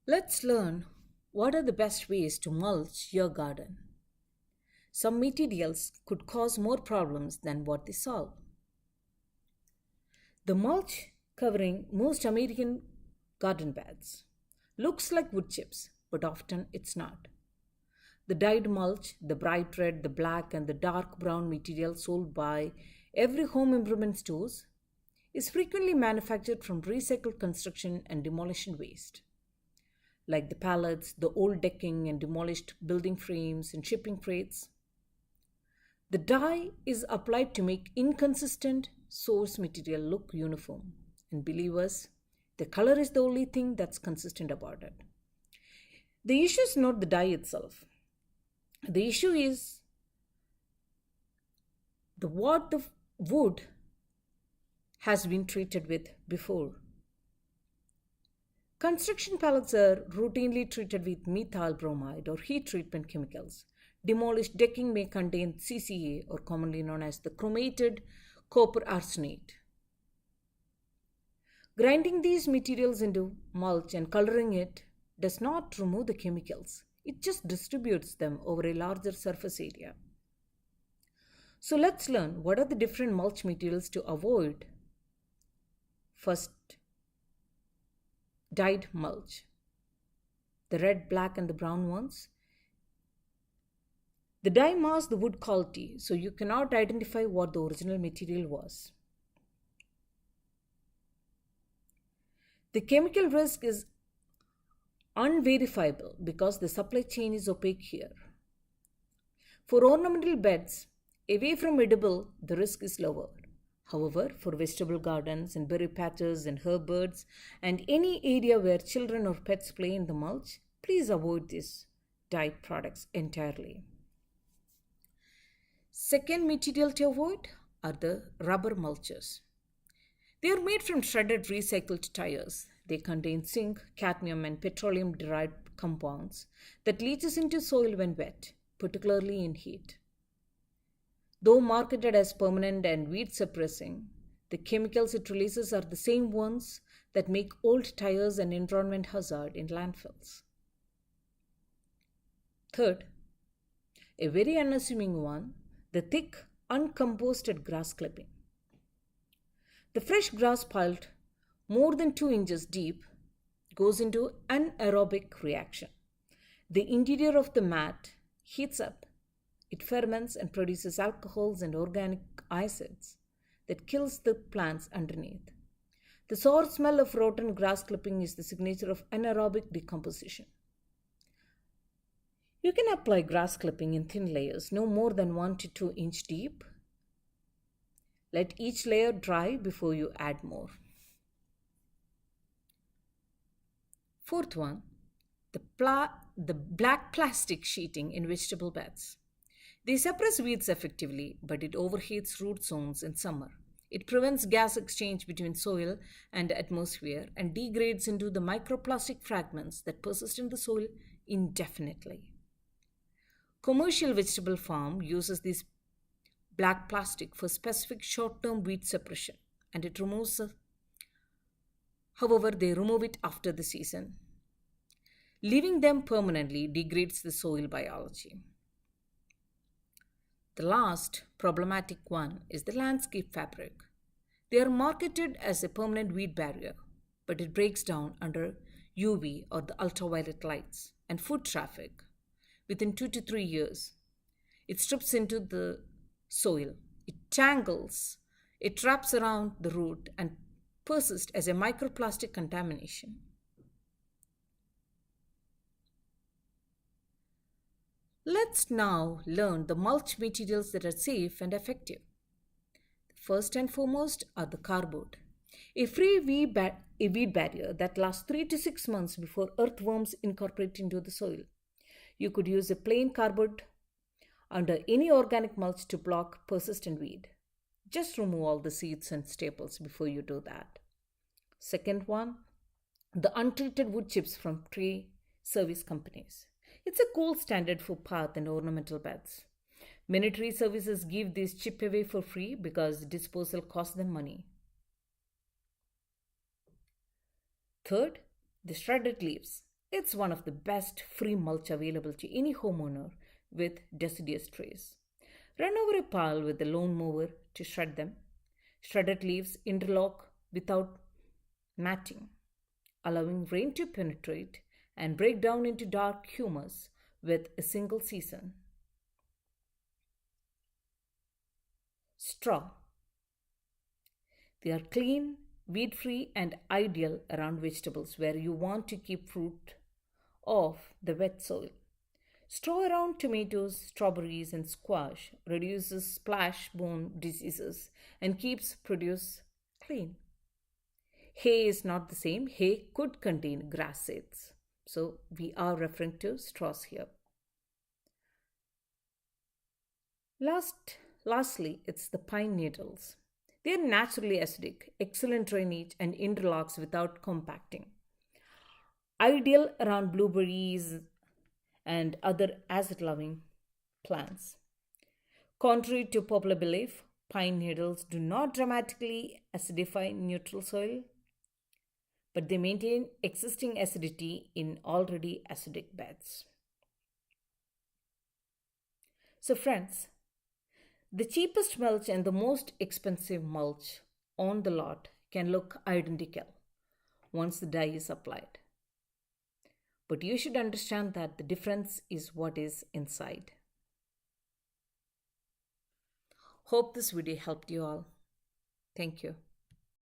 Let's learn what are the best ways to mulch your garden. Some materials could cause more problems than what they solve. The mulch covering most American garden beds looks like wood chips, but often it's not. The dyed mulch, the bright red, the black, and the dark brown material sold by every home improvement stores is frequently manufactured from recycled construction and demolition waste, like the pallets, the old decking, and demolished building frames and shipping freights. The dye is applied to make inconsistent source material look uniform. And believe us, the color is the only thing that's consistent about it. The issue is not the dye itself. The issue is the what the wood has been treated with before. Construction pallets are routinely treated with methyl bromide or heat treatment chemicals. Demolished decking may contain CCA, or commonly known as the chromated copper arsenate. Grinding these materials into mulch and coloring it does not remove the chemicals, it just distributes them over a larger surface area. So let's learn what are the different mulch materials to avoid. First, dyed mulch. The red, black, and the brown ones. The dye masks the wood quality, so you cannot identify what the original material was. The chemical risk is unverifiable because the supply chain is opaque here. For ornamental beds, away from edible, the risk is lower. However, for vegetable gardens and berry patches and herb beds and any area where children or pets play in the mulch, please avoid these dyed products entirely. Second material to avoid are the rubber mulches. They are made from shredded recycled tires. They contain zinc, cadmium, and petroleum derived compounds that leaches into soil when wet, particularly in heat. Though marketed as permanent and weed suppressing, the chemicals it releases are the same ones that make old tires an environment hazard in landfills. Third, a very unassuming one, the thick, uncomposted grass clipping. The fresh grass piled more than 2 inches deep goes into anaerobic reaction. The interior of the mat heats up. It ferments and produces alcohols and organic acids that kills the plants underneath. The sour smell of rotten grass clipping is the signature of anaerobic decomposition. You can apply grass clipping in thin layers, no more than 1 to 2 inch deep. Let each layer dry before you add more. Fourth one, the black plastic sheeting in vegetable beds. They suppress weeds effectively, but it overheats root zones in summer. It prevents gas exchange between soil and atmosphere and degrades into the microplastic fragments that persist in the soil indefinitely. Commercial vegetable farm uses this black plastic for specific short-term weed suppression, and it removes. However, they remove it after the season. Leaving them permanently degrades the soil biology. The last problematic one is the landscape fabric. They are marketed as a permanent weed barrier, but it breaks down under UV or the ultraviolet lights and foot traffic within 2 to 3 years. It strips into the soil, it tangles, it wraps around the root and persists as a microplastic contamination. Let's now learn the mulch materials that are safe and effective. First and foremost are the cardboard, a weed barrier that lasts 3 to 6 months before earthworms incorporate into the soil. You could use a plain cardboard under any organic mulch to block persistent weed. Just remove all the seeds and staples before you do that. Second one, the untreated wood chips from tree service companies. It's a gold standard for path and ornamental beds. Many tree services give this chip away for free because disposal costs them money. Third, the shredded leaves. It's one of the best free mulch available to any homeowner with deciduous trees. Run over a pile with the lawn mower to shred them. Shredded leaves interlock without matting, allowing rain to penetrate and break down into dark humus with a single season. Straw. They are clean, weed free, and ideal around vegetables where you want to keep fruit off the wet soil. Straw around tomatoes, strawberries, and squash reduces splash-borne diseases and keeps produce clean. Hay is not the same. Hay could contain grass seeds. So we are referring to straws here. Lastly, it's the pine needles. They are naturally acidic, excellent drainage, and interlocks without compacting. Ideal around blueberries and other acid loving plants. Contrary to popular belief, pine needles do not dramatically acidify neutral soil, but they maintain existing acidity in already acidic beds. So, friends, the cheapest mulch and the most expensive mulch on the lot can look identical once the dye is applied. But you should understand that the difference is what is inside. Hope this video helped you all. Thank you.